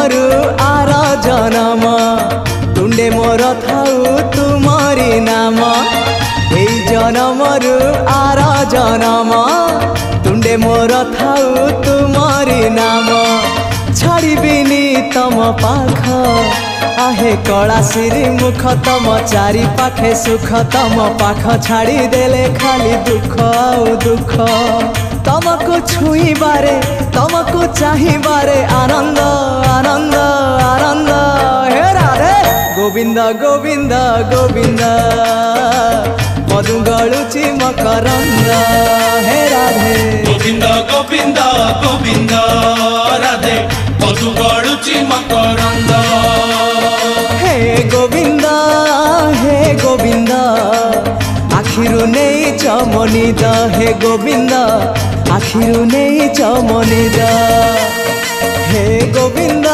जनमरु are जनम तुंडे मोर थाऊ तुमरी नाम ए जनमरु are जनम तुंडे मोर थाऊ तुमरी नाम छाड़बिनी तम पाख आहे कला सिरी मुख तम चारि पाखे सुख तम पाख छाड़ी देले खाली दुख आउ दुख तमको छुईबारे तमको चाहिबारे आनंद आनंद आनंद हे राधे गोविंद गोविंद गोविंद मधु गलुची मकरंद हे राधे गोविंद गोविंद गोविंद राधे मधु गलुची मकरंद हे गोविंद आखिरु नहीं चमनिद हे गोविंद आखिरु नहीं चमनिद हे गोविंद।